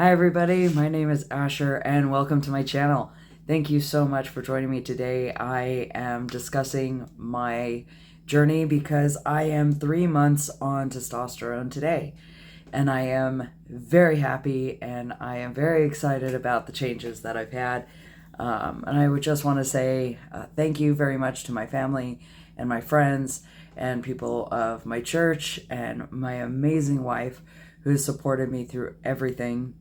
Hi everybody, my name is Asher and welcome to my channel. Thank you so much for joining me today. I am discussing my journey because I am 3 months on testosterone today. And I am very happy and I am very excited about the changes that I've had. And I would just want to say thank you very much to my family and my friends and people of my church and my amazing wife who has supported me through everything.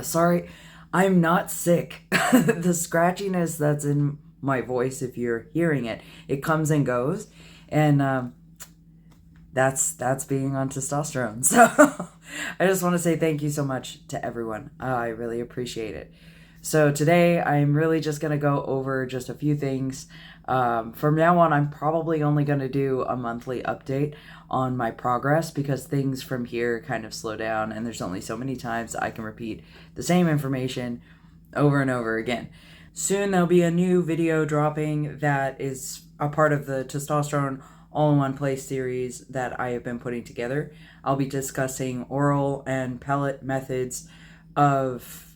Sorry, I'm not sick. The scratchiness that's in my voice, if you're hearing it, it comes and goes. And that's being on testosterone. So I just want to say thank you so much to everyone. I really appreciate it. So today I'm really just going to go over just a few things. From now on, I'm probably only going to do a monthly update on my progress because things from here kind of slow down and there's only so many times I can repeat the same information over and over again. Soon there'll be a new video dropping that is a part of the Testosterone All-in-One Place series that I have been putting together. I'll be discussing oral and pellet methods of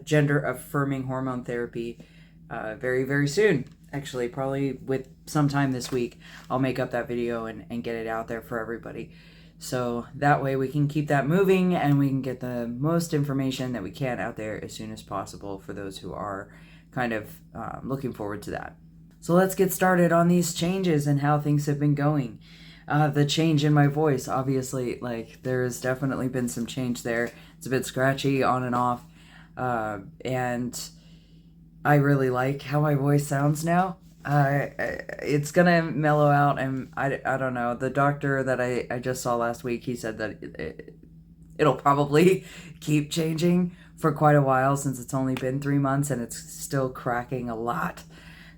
gender affirming hormone therapy very, very soon. Actually, probably with sometime this week, I'll make up that video and get it out there for everybody. So that way we can keep that moving and we can get the most information that we can out there as soon as possible for those who are kind of looking forward to that. So let's get started on these changes and how things have been going. The change in my voice, obviously, like there's definitely been some change there. It's a bit scratchy on and off. And I really like how my voice sounds now. It's gonna mellow out, and I don't know. The doctor that I just saw last week, he said that it'll probably keep changing for quite a while since it's only been 3 months and it's still cracking a lot.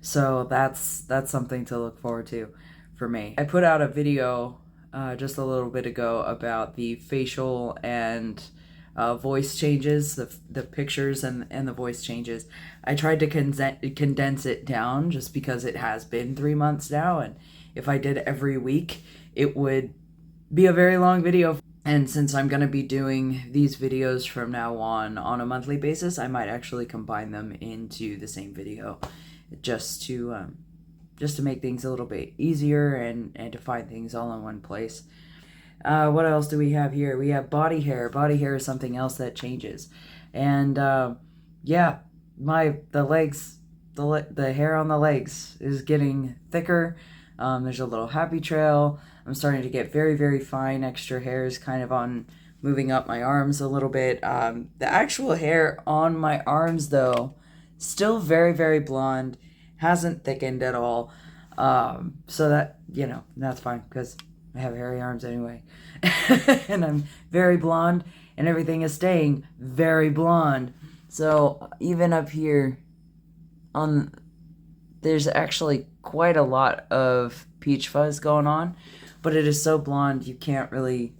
So that's something to look forward to for me. I put out a video just a little bit ago about the facial and voice changes, the pictures and the voice changes. I tried to condense it down just because it has been 3 months now, and if I did every week, it would be a very long video. And since I'm going to be doing these videos from now on a monthly basis, I might actually combine them into the same video just to make things a little bit easier and to find things all in one place. What else do we have here? We have body hair. Body hair is something else that changes. And yeah, the legs, the hair on the legs is getting thicker. There's a little happy trail. I'm starting to get very, very fine extra hairs kind of on moving up my arms a little bit. The actual hair on my arms, though, still very, very blonde. Hasn't thickened at all. So that, that's fine because I have hairy arms anyway. And I'm very blonde and everything is staying very blonde. So even up here there's actually quite a lot of peach fuzz going on, but it is so blonde you can't really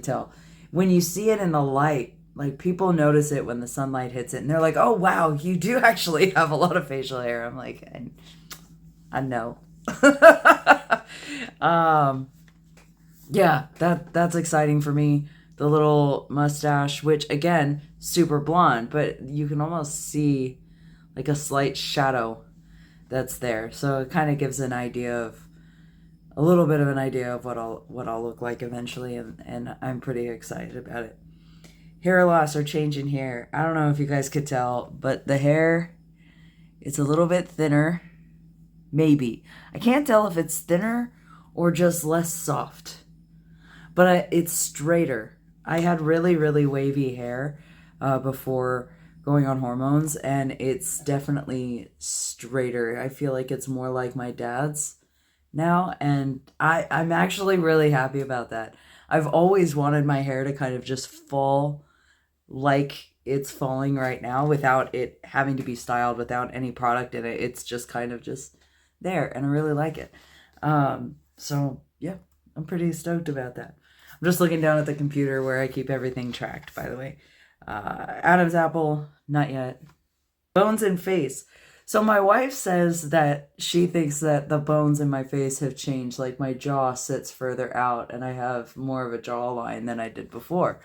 tell. When you see it in the light, like people notice it when the sunlight hits it and they're like, "Oh wow, you do actually have a lot of facial hair." I'm like, I know. Yeah, that's exciting for me. The little mustache, which again, super blonde, but you can almost see like a slight shadow that's there. So it kind of gives a little bit of an idea of what I'll look like eventually, and I'm pretty excited about it. Hair loss or change in hair. I don't know if you guys could tell, but the hair, it's a little bit thinner. Maybe. I can't tell if it's thinner or just less soft. But it's straighter. I had really, really wavy hair before going on hormones, and it's definitely straighter. I feel like it's more like my dad's now, and I'm actually really happy about that. I've always wanted my hair to kind of just fall like it's falling right now without it having to be styled, without any product in it. It's just kind of just there, and I really like it. So yeah, I'm pretty stoked about that. I'm just looking down at the computer where I keep everything tracked, by the way. Adam's apple, not yet. Bones and face. So my wife says that she thinks that the bones in my face have changed, like my jaw sits further out and I have more of a jawline than I did before.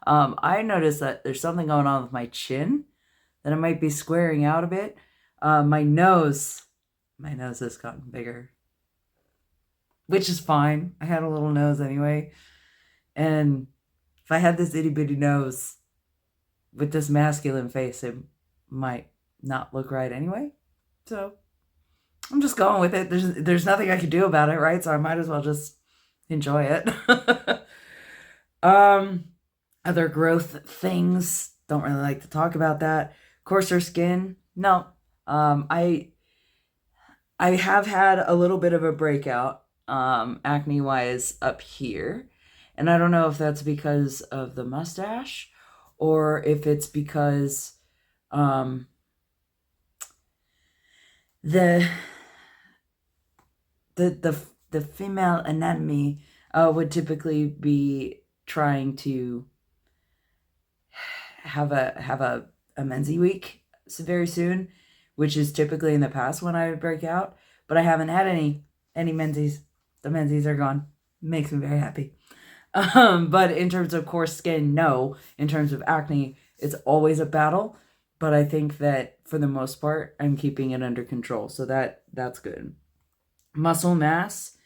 I noticed that there's something going on with my chin, that it might be squaring out a bit. My nose has gotten bigger, which is fine. I had a little nose anyway. And if I had this itty bitty nose with this masculine face, it might not look right anyway. So I'm just going with it. There's nothing I can do about it, right? So I might as well just enjoy it. Other growth things, don't really like to talk about that. Coarser skin, no. I have had a little bit of a breakout, acne wise up here. And I don't know if that's because of the mustache or if it's because um, the the female anatomy would typically be trying to have a mensy week very soon, which is typically in the past when I would break out. But I haven't had any menses. The menses are gone. Makes me very happy. But in terms of coarse skin, no. In terms of acne, it's always a battle. But I think that for the most part, I'm keeping it under control. So that's good. Muscle mass,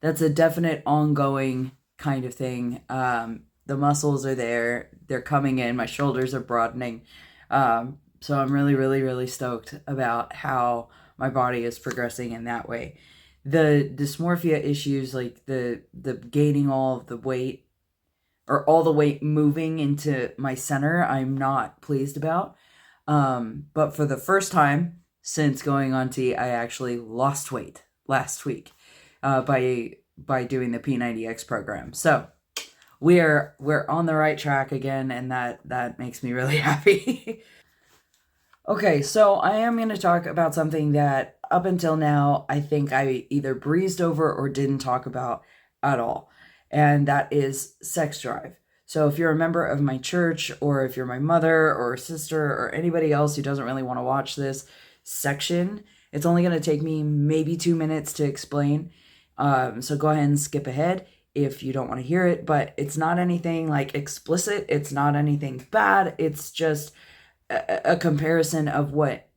that's a definite ongoing kind of thing. The muscles are there. They're coming in. My shoulders are broadening. So I'm really, really, really stoked about how my body is progressing in that way. The dysmorphia issues, like the gaining all of the weight or all the weight moving into my center, I'm not pleased about. But for the first time since going on T, I actually lost weight last week by doing the P90X program. So we're on the right track again, and that makes me really happy. Okay, so I am going to talk about something that up until now I think I either breezed over or didn't talk about at all, and that is sex drive. So if you're a member of my church, or if you're my mother or sister or anybody else who doesn't really want to watch this section, it's only going to take me maybe 2 minutes to explain. So go ahead and skip ahead if you don't want to hear it, but it's not anything like explicit. It's not anything bad. It's just a comparison of what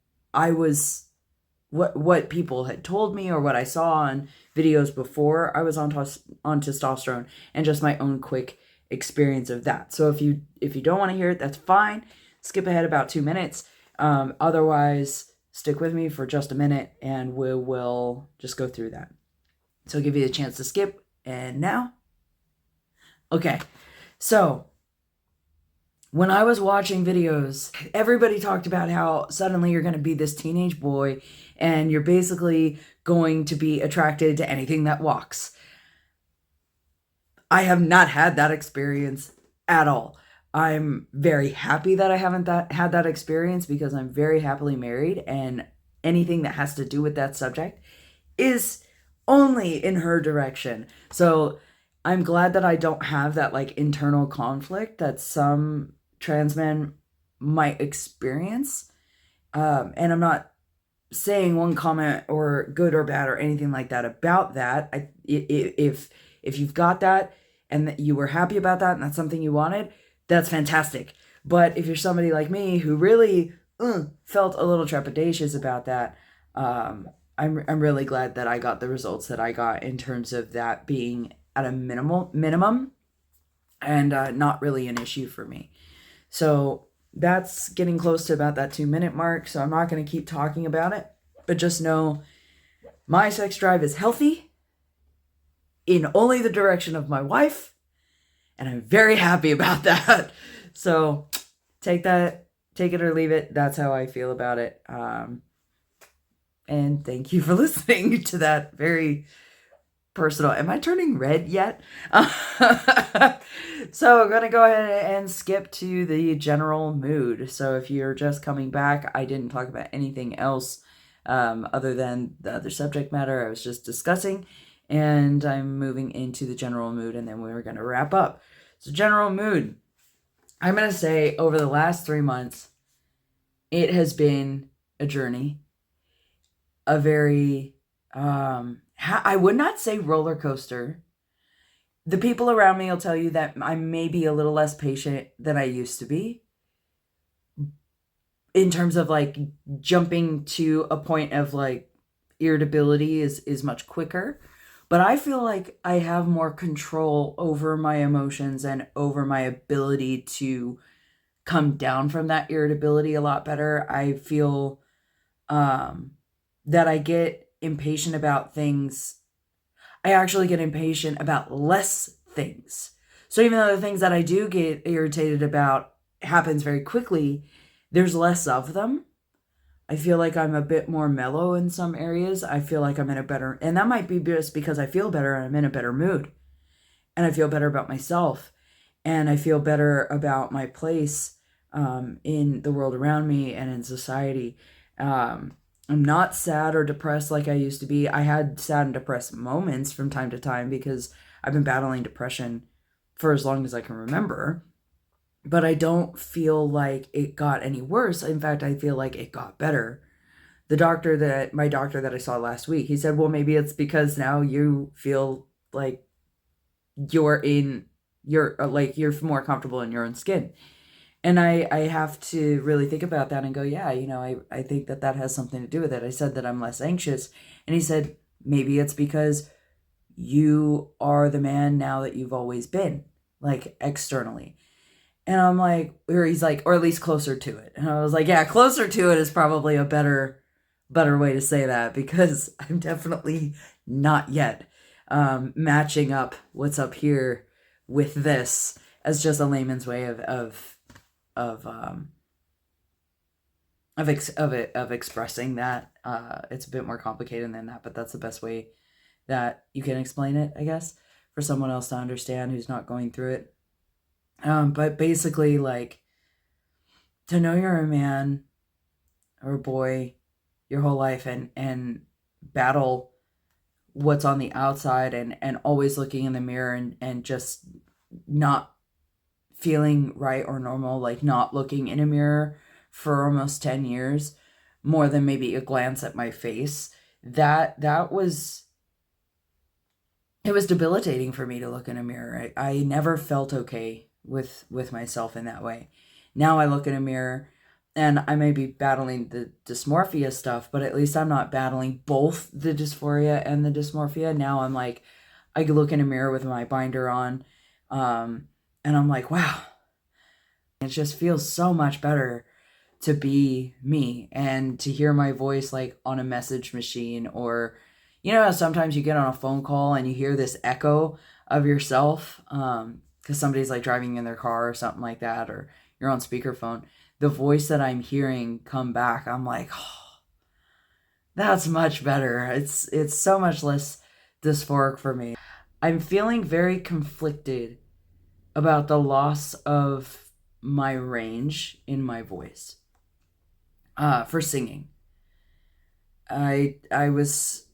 people had told me or what I saw on videos before I was on testosterone, and just my own quick experience of that. So if you don't want to hear it, that's fine. Skip ahead about 2 minutes. Otherwise, stick with me for just a minute and we will just go through that. So I'll give you a chance to skip. And now, okay. So when I was watching videos, everybody talked about how suddenly you're going to be this teenage boy and you're basically going to be attracted to anything that walks. I have not had that experience at all. I'm very happy that I haven't had that experience, because I'm very happily married, and anything that has to do with that subject is only in her direction. So I'm glad that I don't have that like internal conflict that some trans men might experience. And I'm not saying one comment or good or bad or anything like that about that. If you've got that and that you were happy about that and that's something you wanted, that's fantastic. But if you're somebody like me who really felt a little trepidatious about that, I'm really glad that I got the results that I got in terms of that being at a minimum and not really an issue for me. So that's getting close to about that 2 minute mark. So I'm not going to keep talking about it, but just know my sex drive is healthy in only the direction of my wife. And I'm very happy about that. So take it or leave it. That's how I feel about it. And thank you for listening to that very personal. Am I turning red yet? So I'm going to go ahead and skip to the general mood. So if you're just coming back, I didn't talk about anything else other than the other subject matter I was just discussing. And I'm moving into the general mood, and then we're going to wrap up. So general mood, I'm going to say over the last 3 months, it has been a journey. A very, I would not say roller coaster. The people around me will tell you that I'm maybe a little less patient than I used to be in terms of like jumping to a point of like irritability is much quicker. But I feel like I have more control over my emotions and over my ability to come down from that irritability a lot better. I feel um, that I get impatient about things. I actually get impatient about less things. So even though the things that I do get irritated about happens very quickly, there's less of them. I feel like I'm a bit more mellow in some areas. I feel like I'm in a better, and that might be just because I feel better and I'm in a better mood. And I feel better about myself. And I feel better about my place in the world around me and in society. I'm not sad or depressed like I used to be. I had sad and depressed moments from time to time because I've been battling depression for as long as I can remember. But I don't feel like it got any worse. In fact, I feel like it got better. My doctor that I saw last week, he said, well, maybe it's because now you feel like you're more comfortable in your own skin. And I have to really think about that and go, yeah, I think that has something to do with it. I said that I'm less anxious. And he said, maybe it's because you are the man now that you've always been, like externally. And I'm like, or he's like, or at least closer to it. And I was like, yeah, closer to it is probably a better way to say that, because I'm definitely not yet matching up what's up here with this as just a layman's way of expressing that. It's a bit more complicated than that, but that's the best way that you can explain it, I guess, for someone else to understand who's not going through it. But basically, like, to know you're a man or a boy your whole life and battle what's on the outside and always looking in the mirror and just not feeling right or normal, like not looking in a mirror for almost 10 years, more than maybe a glance at my face. That was, it was debilitating for me to look in a mirror. I never felt okay with myself in that way. Now I look in a mirror and I may be battling the dysmorphia stuff, but at least I'm not battling both the dysphoria and the dysmorphia. Now I'm like, I look in a mirror with my binder on, and I'm like, wow, it just feels so much better to be me and to hear my voice like on a message machine, or sometimes you get on a phone call and you hear this echo of yourself because somebody's like driving in their car or something like that, or you're on speakerphone. The voice that I'm hearing come back, I'm like, oh, that's much better. It's so much less dysphoric for me. I'm feeling very conflicted about the loss of my range in my voice for singing. I was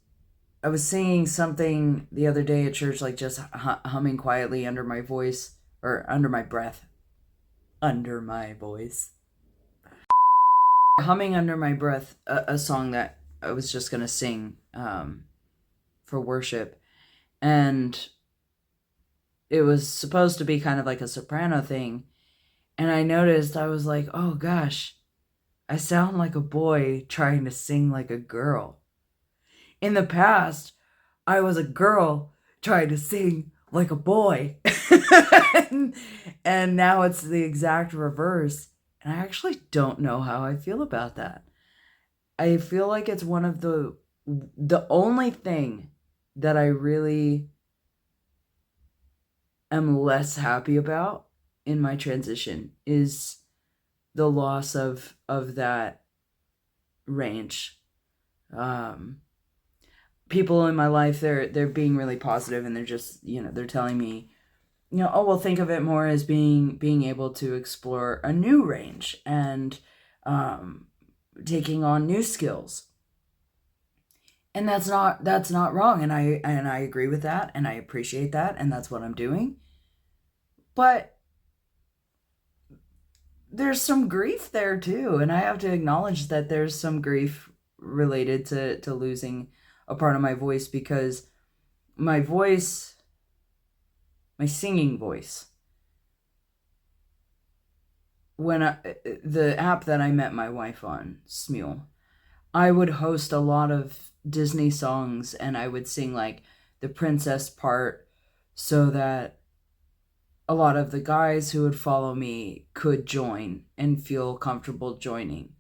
singing something the other day at church, like just humming quietly under my voice, or under my breath, under my voice, humming under my breath a song that I was just gonna sing for worship, and it was supposed to be kind of like a soprano thing, and I noticed, I was like, oh gosh, I sound like a boy trying to sing like a girl. In the past, I was a girl trying to sing like a boy. and now it's the exact reverse. And I actually don't know how I feel about that. I feel like it's one of the only thing that I really am less happy about in my transition is the loss of that range. People in my life, they're being really positive, and they're just, they're telling me, oh, well, think of it more as being able to explore a new range and taking on new skills. And that's not wrong, and I agree with that, and I appreciate that, and that's what I'm doing. But there's some grief there too, and I have to acknowledge that there's some grief related to losing a part of my voice, because my voice my singing voice. When the app that I met my wife on, Steele, I would host a lot of Disney songs, and I would sing like the princess part so that a lot of the guys who would follow me could join and feel comfortable joining.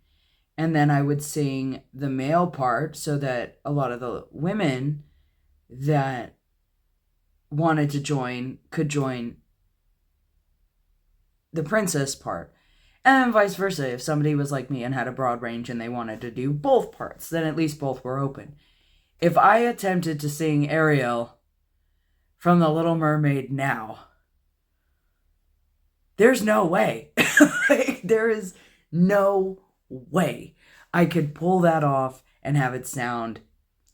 And then I would sing the male part so that a lot of the women that wanted to join could join the princess part. And then vice versa. If somebody was like me and had a broad range and they wanted to do both parts, then at least both were open. If I attempted to sing Ariel from The Little Mermaid now, there's no way. Like, there is no way I could pull that off and have it sound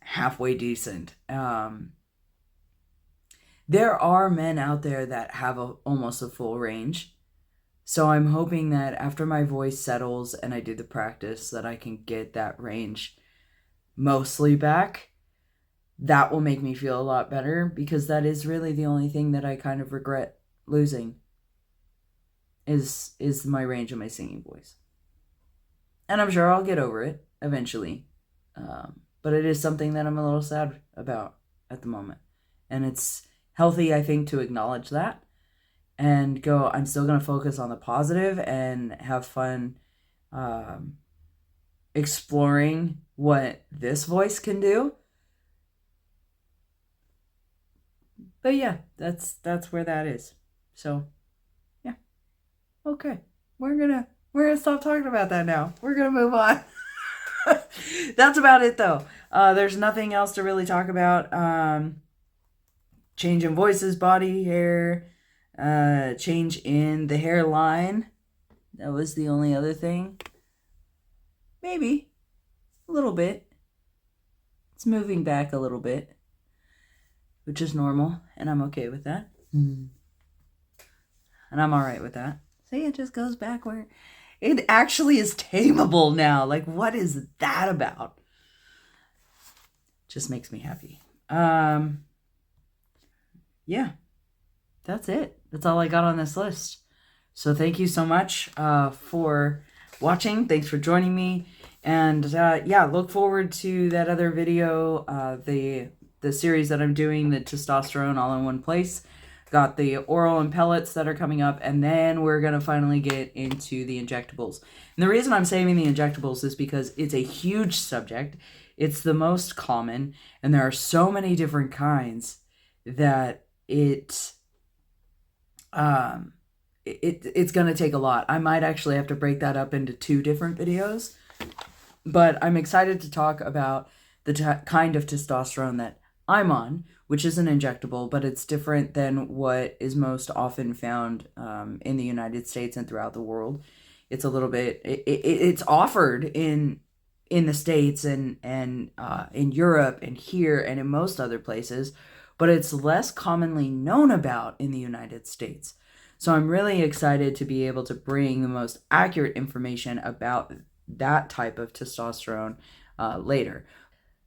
halfway decent. There are men out there that have almost a full range. So I'm hoping that after my voice settles and I do the practice that I can get that range mostly back. That will make me feel a lot better, because that is really the only thing that I kind of regret losing is my range of my singing voice. And I'm sure I'll get over it eventually. But it is something that I'm a little sad about at the moment. And it's healthy, I think, to acknowledge that and go, I'm still going to focus on the positive and have fun exploring what this voice can do. But yeah, that's where that is. So, yeah. Okay. We're gonna stop talking about that now. We're gonna move on. That's about it, though. There's nothing else to really talk about. Change in voices, body hair, change in the hairline. That was the only other thing. Maybe a little bit. It's moving back a little bit, which is normal, and I'm okay with that. And I'm all right with that. See, it just goes back where it actually is tameable now. Like, what is that about? Just makes me happy. Yeah, that's it. That's all I got on this list. So thank you so much for watching. Thanks for joining me. And yeah, look forward to that other video, the series that I'm doing, the testosterone all in one place. Got the oral and pellets that are coming up, and then we're going to finally get into the injectables. And the reason I'm saving the injectables is because it's a huge subject. It's the most common, and there are so many different kinds that it's going to take a lot. I might actually have to break that up into 2 different videos, but I'm excited to talk about the kind of testosterone that I'm on, which is an injectable, but it's different than what is most often found in the United States and throughout the world. It's a little bit, it's offered in the States and in Europe and here and in most other places, but it's less commonly known about in the United States. So I'm really excited to be able to bring the most accurate information about that type of testosterone later.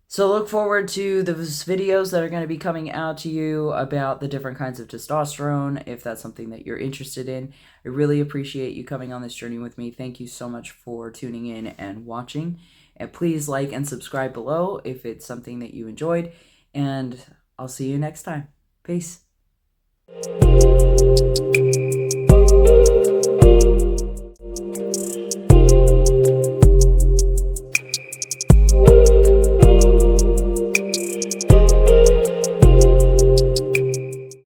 So look forward to those videos that are going to be coming out to you about the different kinds of testosterone, if that's something that you're interested in. I really appreciate you coming on this journey with me. Thank you so much for tuning in and watching. And please like and subscribe below if it's something that you enjoyed. And I'll see you next time. Peace.